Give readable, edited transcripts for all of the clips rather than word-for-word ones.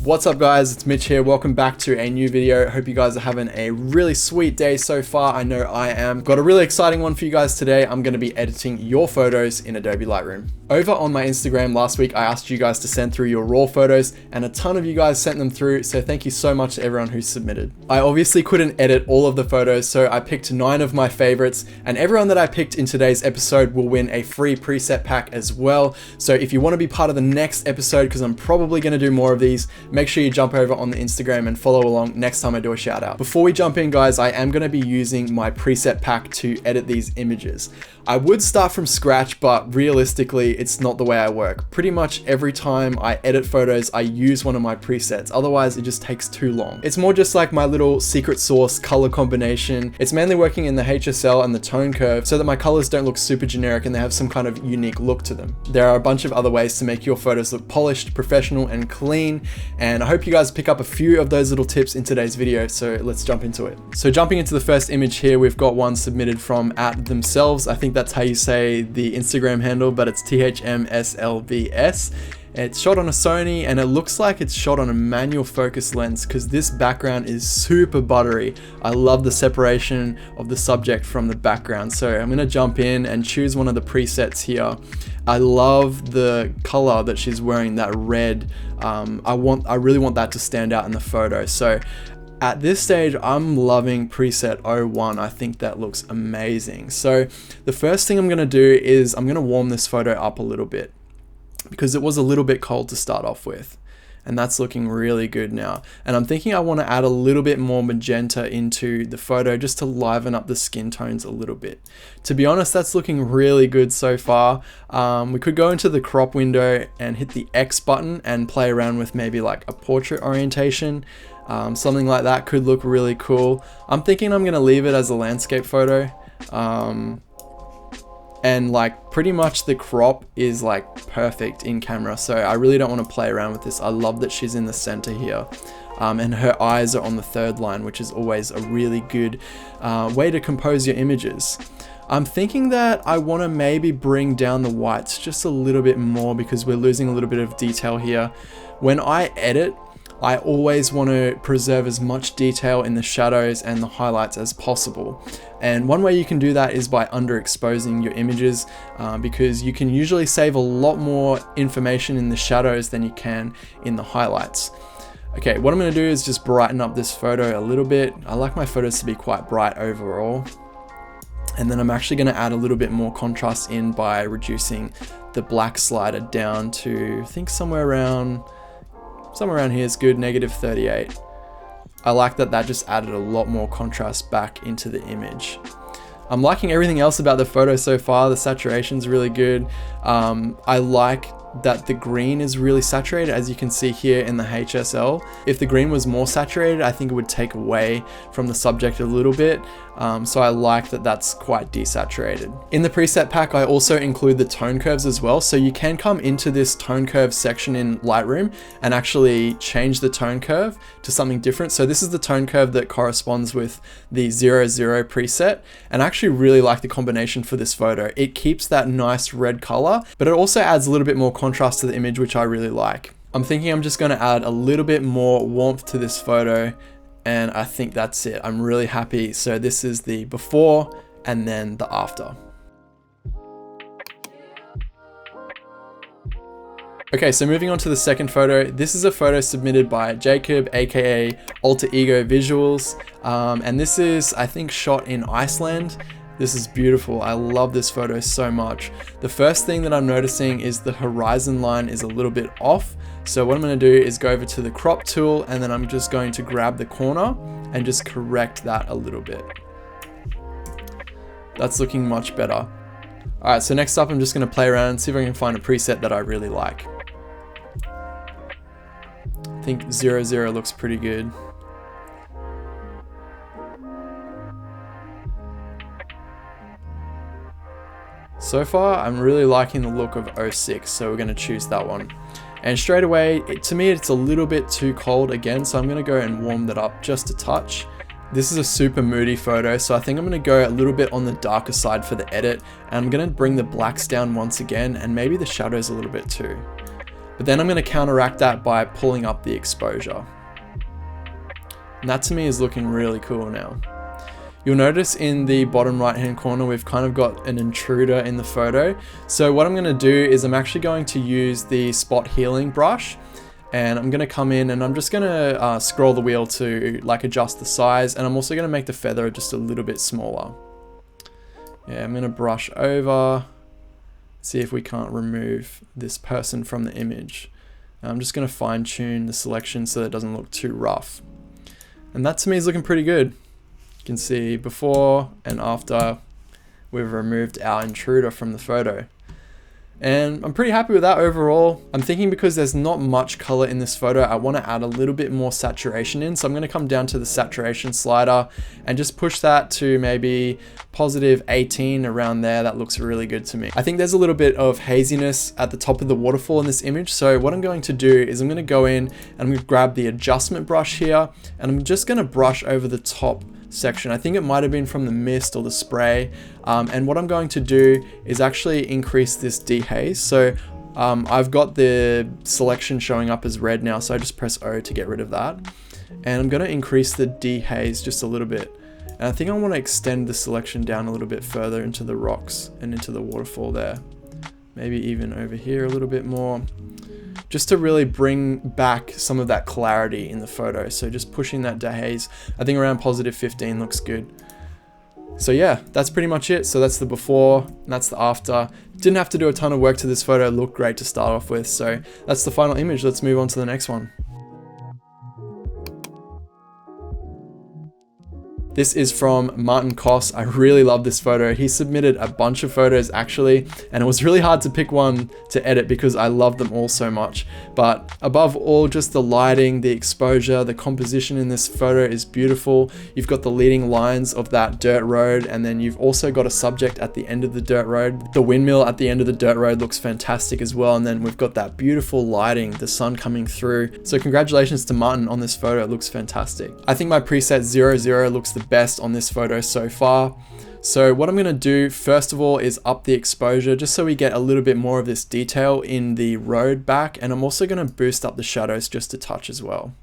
What's up guys, it's Mitch here. Welcome back to a new video. Hope you guys are having a really sweet day so far. I know I am. Got a really exciting one for you guys today. I'm going to be editing your photos in Adobe Lightroom. Over on my Instagram last week, I asked you guys to send through your raw photos and a ton of you guys sent them through. So thank you so much to everyone who submitted. I obviously couldn't edit all of the photos, so I picked 9 of my favorites, and everyone that I picked in today's episode will win a free preset pack as well. So if you want to be part of the next episode, because I'm probably going to do more of these, make sure you jump over on the Instagram and follow along next time I do a shout out. Before we jump in guys, I am going to be using my preset pack to edit these images. I would start from scratch, but realistically, it's not the way I work. Pretty much every time I edit photos, I use one of my presets. Otherwise, it just takes too long. It's more just like my little secret sauce color combination. It's mainly working in the HSL and the tone curve so that my colors don't look super generic and they have some kind of unique look to them. There are a bunch of other ways to make your photos look polished, professional, and clean. And I hope you guys pick up a few of those little tips in today's video. So let's jump into it. So jumping into the first image here, we've got one submitted from @themselves. I think that's how you say the Instagram handle, but it's THMSLVS. It's shot on a Sony and it looks like it's shot on a manual focus lens because this background is super buttery. I love the separation of the subject from the background. So I'm gonna jump in and choose one of the presets here. I love the color that she's wearing, that red. I really want that to stand out in the photo. So at this stage, I'm loving preset 01. I think that looks amazing. So the first thing I'm gonna do is I'm gonna warm this photo up a little bit because it was a little bit cold to start off with. And that's looking really good now. And I'm thinking I want to add a little bit more magenta into the photo just to liven up the skin tones a little bit. To be honest, that's looking really good so far. We could go into the crop window and hit the X button and play around with maybe like a portrait orientation. Something like that could look really cool. I'm thinking I'm gonna leave it as a landscape photo. And like pretty much the crop is like perfect in camera. So I really don't want to play around with this. I love that she's in the center here. And her eyes are on the third line, which is always a really good way to compose your images. I'm thinking that I want to maybe bring down the whites just a little bit more because we're losing a little bit of detail here. When I edit, I always want to preserve as much detail in the shadows and the highlights as possible. And one way you can do that is by underexposing your images because you can usually save a lot more information in the shadows than you can in the highlights. Okay, what I'm going to do is just brighten up this photo a little bit. I like my photos to be quite bright overall. And then I'm actually going to add a little bit more contrast in by reducing the black slider down to, I think somewhere around here is good, -38. I like that just added a lot more contrast back into the image. I'm liking everything else about the photo so far. The saturation's really good. I like that the green is really saturated, as you can see here in the HSL. If the green was more saturated, I think it would take away from the subject a little bit. So I like that that's quite desaturated. In the preset pack, I also include the tone curves as well. So you can come into this tone curve section in Lightroom and actually change the tone curve to something different. So this is the tone curve that corresponds with the 00 preset. And I actually really like the combination for this photo. It keeps that nice red color, but it also adds a little bit more contrast to the image, which I really like. I'm thinking I'm just going to add a little bit more warmth to this photo. And I think that's it. I'm really happy. So this is the before and then the after. Okay, so moving on to the second photo. This is a photo submitted by Jacob, aka Alter Ego Visuals. And this is, I think, shot in Iceland. This is beautiful. I love this photo so much. The first thing that I'm noticing is the horizon line is a little bit off. So what I'm going to do is go over to the crop tool and then I'm just going to grab the corner and just correct that a little bit. That's looking much better. All right, so next up I'm just going to play around and see if I can find a preset that I really like. I think 00 looks pretty good. So far, I'm really liking the look of 06, so we're going to choose that one. And straight away, to me, it's a little bit too cold again, so I'm going to go and warm that up just a touch. This is a super moody photo, so I think I'm going to go a little bit on the darker side for the edit, and I'm going to bring the blacks down once again, and maybe the shadows a little bit too. But then I'm going to counteract that by pulling up the exposure. And that to me is looking really cool now. You'll notice in the bottom right hand corner, we've kind of got an intruder in the photo. So what I'm going to do is I'm actually going to use the spot healing brush, and I'm going to come in and I'm just going to scroll the wheel to like adjust the size. And I'm also going to make the feather just a little bit smaller. Yeah, I'm going to brush over, see if we can't remove this person from the image. And I'm just going to fine tune the selection so that it doesn't look too rough. And that to me is looking pretty good. You can see before and after we've removed our intruder from the photo. And I'm pretty happy with that overall. I'm thinking because there's not much color in this photo, I want to add a little bit more saturation in. So I'm going to come down to the saturation slider and just push that to maybe positive 18 around there. That looks really good to me. I think there's a little bit of haziness at the top of the waterfall in this image. So what I'm going to do is I'm going to go in and I'm going to grab the adjustment brush here, and I'm just going to brush over the top section. I think it might have been from the mist or the spray. And what I'm going to do is actually increase this dehaze. So I've got the selection showing up as red now, so I just press O to get rid of that. And I'm going to increase the dehaze just a little bit. And I think I want to extend the selection down a little bit further into the rocks and into the waterfall there. Maybe even over here a little bit more, just to really bring back some of that clarity in the photo. So just pushing that dehaze, I think around positive 15 looks good. So yeah, that's pretty much it. So that's the before and that's the after. Didn't have to do a ton of work to this photo, it looked great to start off with. So that's the final image. Let's move on to the next one. This is from Martin Koss. I really love this photo. He submitted a bunch of photos actually, and it was really hard to pick one to edit because I love them all so much. But above all, just the lighting, the exposure, the composition in this photo is beautiful. You've got the leading lines of that dirt road, and then you've also got a subject at the end of the dirt road. The windmill at the end of the dirt road looks fantastic as well. And then we've got that beautiful lighting, the sun coming through. So congratulations to Martin on this photo. It looks fantastic. I think my preset 00 looks the best on this photo so far. So what I'm going to do first of all is up the exposure just so we get a little bit more of this detail in the road back, and I'm also going to boost up the shadows just a touch as well.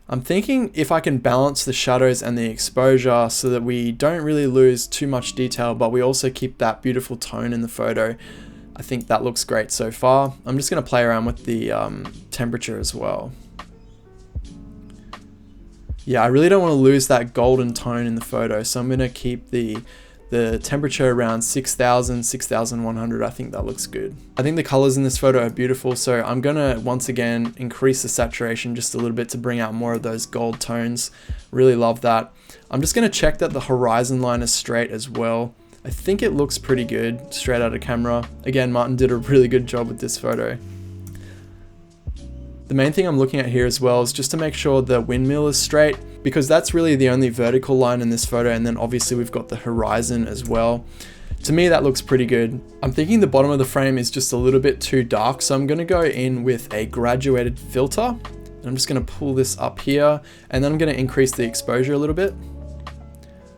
I'm thinking if I can balance the shadows and the exposure so that we don't really lose too much detail, but we also keep that beautiful tone in the photo. I think that looks great so far. I'm just going to play around with the temperature as well. Yeah, I really don't want to lose that golden tone in the photo, so I'm going to keep the temperature around 6,000, 6,100. I think that looks good. I think the colors in this photo are beautiful, so I'm going to once again increase the saturation just a little bit to bring out more of those gold tones. Really love that. I'm just going to check that the horizon line is straight as well. I think it looks pretty good straight out of camera. Again, Martin did a really good job with this photo. The main thing I'm looking at here as well is just to make sure the windmill is straight, because that's really the only vertical line in this photo, and then obviously we've got the horizon as well. To me that looks pretty good. I'm thinking the bottom of the frame is just a little bit too dark, so I'm going to go in with a graduated filter, and I'm just going to pull this up here, and then I'm going to increase the exposure a little bit.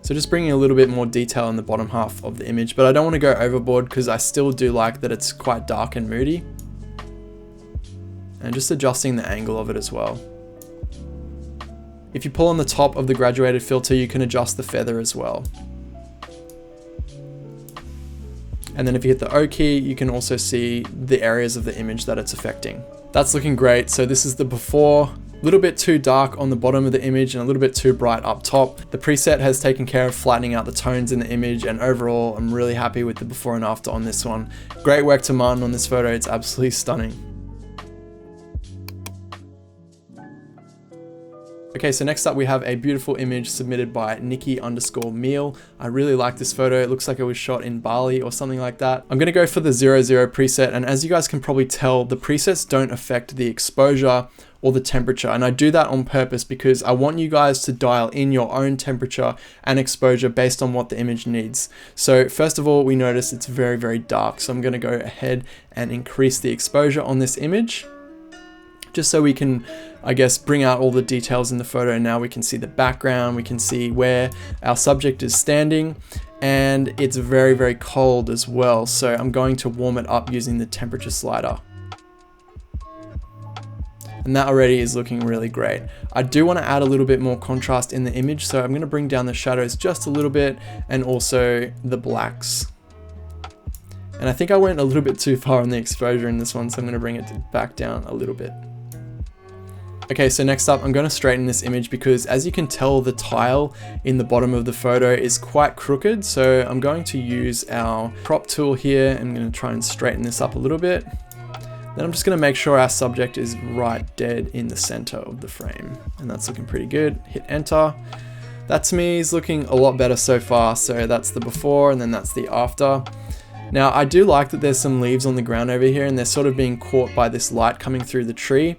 So just bringing a little bit more detail in the bottom half of the image, but I don't want to go overboard because I still do like that it's quite dark and moody. And just adjusting the angle of it as well. If you pull on the top of the graduated filter, you can adjust the feather as well. And then if you hit the O key, you can also see the areas of the image that it's affecting. That's looking great. So this is the before, a little bit too dark on the bottom of the image and a little bit too bright up top. The preset has taken care of flattening out the tones in the image, and overall, I'm really happy with the before and after on this one. Great work to Martin on this photo. It's absolutely stunning. Okay, so next up we have a beautiful image submitted by Nikki_Meal. I really like this photo. It looks like it was shot in Bali or something like that. I'm gonna go for the 00 preset, and as you guys can probably tell, the presets don't affect the exposure or the temperature, and I do that on purpose because I want you guys to dial in your own temperature and exposure based on what the image needs. So first of all, we notice it's very, very dark, so I'm gonna go ahead and increase the exposure on this image, just so we can, I guess, bring out all the details in the photo. Now we can see the background, we can see where our subject is standing, and it's very, very cold as well. So I'm going to warm it up using the temperature slider. And that already is looking really great. I do want to add a little bit more contrast in the image, so I'm going to bring down the shadows just a little bit and also the blacks. And I think I went a little bit too far on the exposure in this one, so I'm going to bring it back down a little bit. Okay, so next up, I'm going to straighten this image because as you can tell, the tile in the bottom of the photo is quite crooked. So I'm going to use our crop tool here. I'm going to try and straighten this up a little bit. Then I'm just going to make sure our subject is right dead in the center of the frame. And that's looking pretty good. Hit enter. That to me is looking a lot better so far. So that's the before and then that's the after. Now I do like that there's some leaves on the ground over here and they're sort of being caught by this light coming through the tree.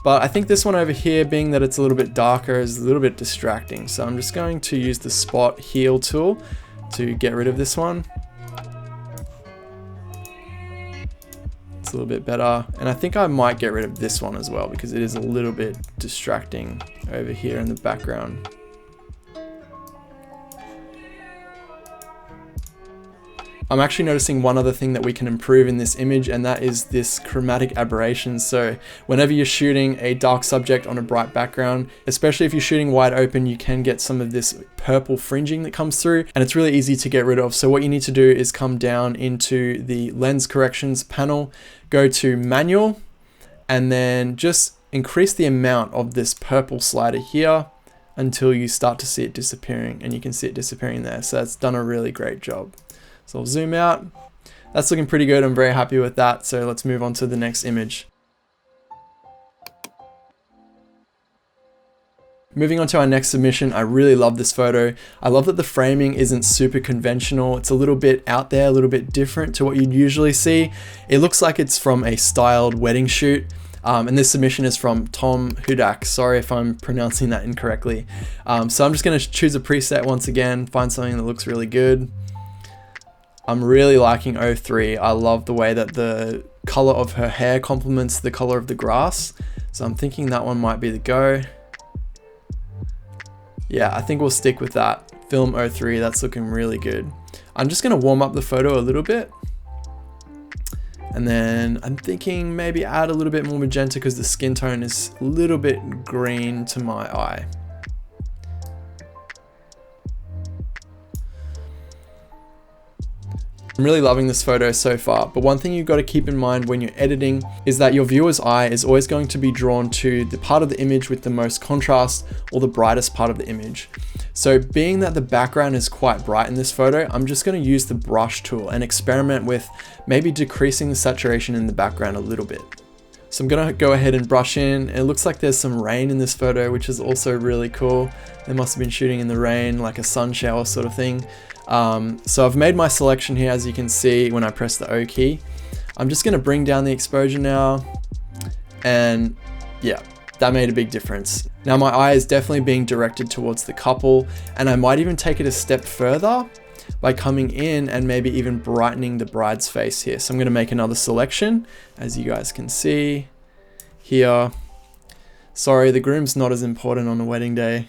But I think this one over here, being that it's a little bit darker, is a little bit distracting. So I'm just going to use the spot heal tool to get rid of this one. It's a little bit better. And I think I might get rid of this one as well because it is a little bit distracting over here in the background. I'm actually noticing one other thing that we can improve in this image, and that is this chromatic aberration. So whenever you're shooting a dark subject on a bright background, especially if you're shooting wide open, you can get some of this purple fringing that comes through, and it's really easy to get rid of. So what you need to do is come down into the lens corrections panel, go to manual, and then just increase the amount of this purple slider here until you start to see it disappearing, and you can see it disappearing there. So that's done a really great job. So I'll zoom out. That's looking pretty good. I'm very happy with that. So let's move on to the next image. Moving on to our next submission, I really love this photo. I love that the framing isn't super conventional. It's a little bit out there, a little bit different to what you'd usually see. It looks like it's from a styled wedding shoot. And this submission is from Tom Hudak. Sorry if I'm pronouncing that incorrectly. So I'm just gonna choose a preset once again, find something that looks really good. I'm really liking 03. I love the way that the color of her hair complements the color of the grass. So I'm thinking that one might be the go. Yeah, I think we'll stick with that. Film 03, that's looking really good. I'm just gonna warm up the photo a little bit. And then I'm thinking maybe add a little bit more magenta because the skin tone is a little bit green to my eye. I'm really loving this photo so far, but one thing you've got to keep in mind when you're editing is that your viewer's eye is always going to be drawn to the part of the image with the most contrast or the brightest part of the image. So being that the background is quite bright in this photo, I'm just going to use the brush tool and experiment with maybe decreasing the saturation in the background a little bit. So I'm going to go ahead and brush in. It looks like there's some rain in this photo, which is also really cool. They must have been shooting in the rain, like a sun shower sort of thing. So I've made my selection here, as you can see when I press the O key. I'm just going to bring down the exposure now, and yeah, that made a big difference. Now my eye is definitely being directed towards the couple, and I might even take it a step further by coming in and maybe even brightening the bride's face here. So I'm going to make another selection, as you guys can see here. Sorry, the groom's not as important on a wedding day.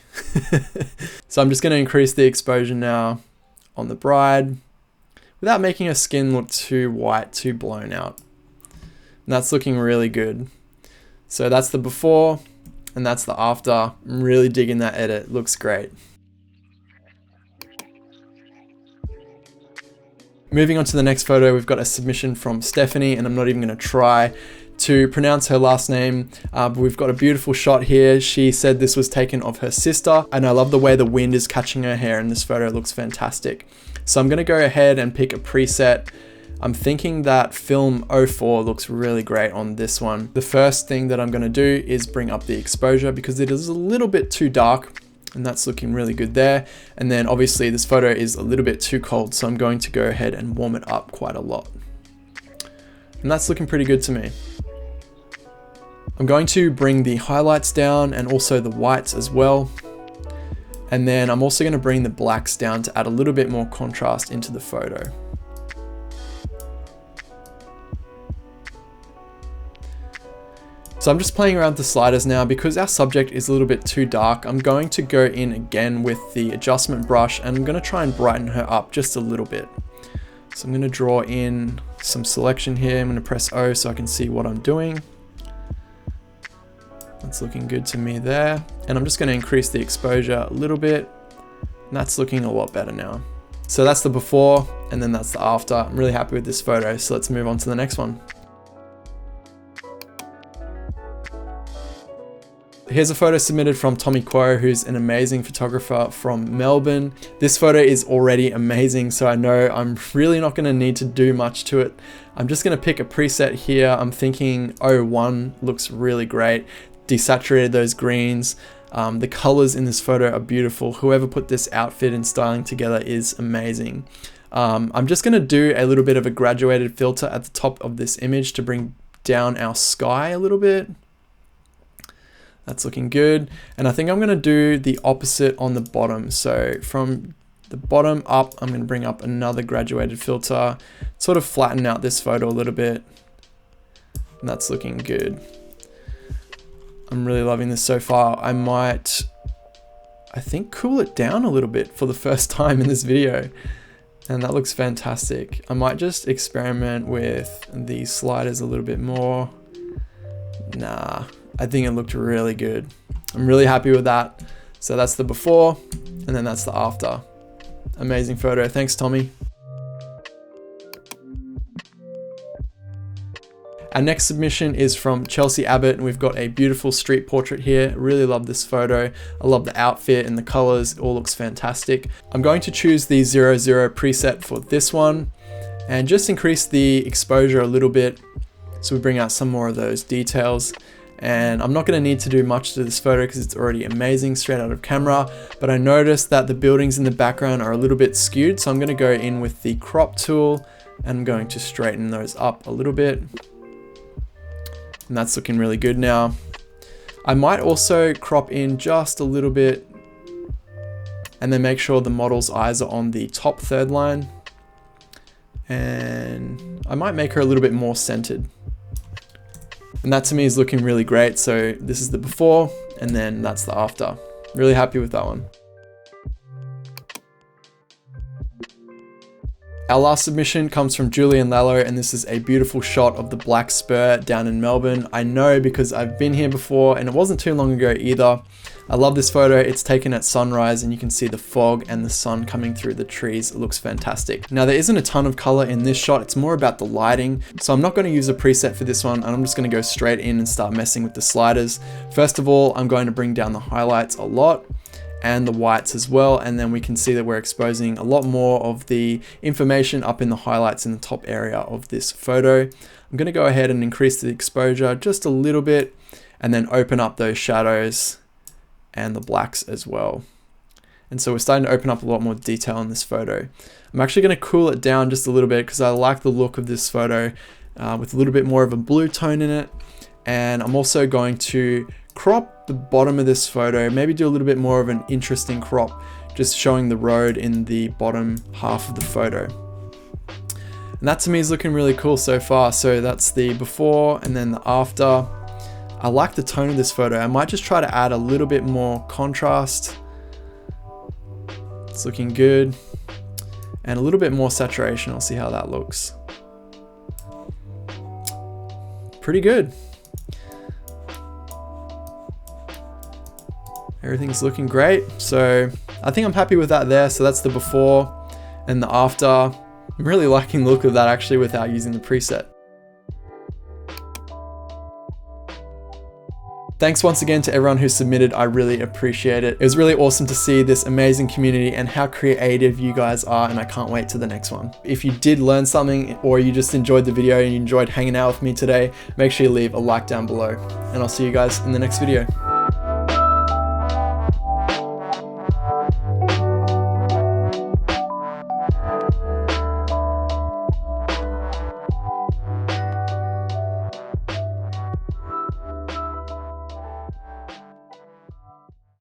So I'm just going to increase the exposure now on the bride without making her skin look too white, too blown out. And that's looking really good. So that's the before and that's the after. I'm really digging that edit, looks great. Moving on to the next photo, we've got a submission from Stephanie, and I'm not even going to try to pronounce her last name, but we've got a beautiful shot here. She said this was taken of her sister, and I love the way the wind is catching her hair in this photo. It looks fantastic. So I'm going to go ahead and pick a preset. I'm thinking that film 04 looks really great on this one. The first thing that I'm going to do is bring up the exposure because it is a little bit too dark, and that's looking really good there. And then obviously this photo is a little bit too cold, so I'm going to go ahead and warm it up quite a lot. And that's looking pretty good to me. I'm going to bring the highlights down and also the whites as well. And then I'm also going to bring the blacks down to add a little bit more contrast into the photo. So I'm just playing around with the sliders now because our subject is a little bit too dark. I'm going to go in again with the adjustment brush and I'm going to try and brighten her up just a little bit. So I'm going to draw in some selection here. I'm going to press O so I can see what I'm doing. That's looking good to me there. And I'm just going to increase the exposure a little bit. And that's looking a lot better now. So that's the before, and then that's the after. I'm really happy with this photo, so let's move on to the next one. Here's a photo submitted from Tommy Quo, who's an amazing photographer from Melbourne. This photo is already amazing, so I know I'm really not gonna need to do much to it. I'm just gonna pick a preset here. I'm thinking 01 looks really great. Desaturated those greens. The colors in this photo are beautiful. Whoever put this outfit and styling together is amazing. I'm just gonna do a little bit of a graduated filter at the top of this image to bring down our sky a little bit. That's looking good. And I think I'm gonna do the opposite on the bottom. So from the bottom up, I'm gonna bring up another graduated filter, sort of flatten out this photo a little bit. And that's looking good. I'm really loving this so far. I might, I think, cool it down a little bit for the first time in this video. And that looks fantastic. I might just experiment with the sliders a little bit more. Nah, I think it looked really good. I'm really happy with that. So that's the before, and then that's the after. Amazing photo. Thanks, Tommy. Our next submission is from Chelsea Abbott, and we've got a beautiful street portrait here. Really love this photo. I love the outfit and the colors. It all looks fantastic. I'm going to choose the 00 preset for this one and just increase the exposure a little bit so we bring out some more of those details. And I'm not going to need to do much to this photo because it's already amazing straight out of camera, but I noticed that the buildings in the background are a little bit skewed, so I'm going to go in with the crop tool and I'm going to straighten those up a little bit. And that's looking really good now. I might also crop in just a little bit and then make sure the model's eyes are on the top third line. And I might make her a little bit more centered. And that to me is looking really great. So this is the before and then that's the after. Really happy with that one. Our last submission comes from Julian Lallo, and this is a beautiful shot of the Black Spur down in Melbourne. I know because I've been here before and it wasn't too long ago either. I love this photo. It's taken at sunrise and you can see the fog and the sun coming through the trees. It looks fantastic. Now there isn't a ton of color in this shot. It's more about the lighting. So I'm not going to use a preset for this one, and I'm just going to go straight in and start messing with the sliders. First of all, I'm going to bring down the highlights a lot and the whites as well, and then we can see that we're exposing a lot more of the information up in the highlights in the top area of this photo. I'm going to go ahead and increase the exposure just a little bit and then open up those shadows and the blacks as well. And so we're starting to open up a lot more detail in this photo. I'm actually going to cool it down just a little bit because I like the look of this photo with a little bit more of a blue tone in it. And I'm also going to crop the bottom of this photo, maybe do a little bit more of an interesting crop, just showing the road in the bottom half of the photo. And that to me is looking really cool so far. So that's the before and then the after. I like the tone of this photo. I might just try to add a little bit more contrast. It's looking good. And a little bit more saturation. I'll see how that looks. Pretty good. Everything's looking great. So I think I'm happy with that there. So that's the before and the after. I'm really liking the look of that actually without using the preset. Thanks once again to everyone who submitted. I really appreciate it. It was really awesome to see this amazing community and how creative you guys are, and I can't wait to the next one. If you did learn something or you just enjoyed the video and you enjoyed hanging out with me today, make sure you leave a like down below, and I'll see you guys in the next video.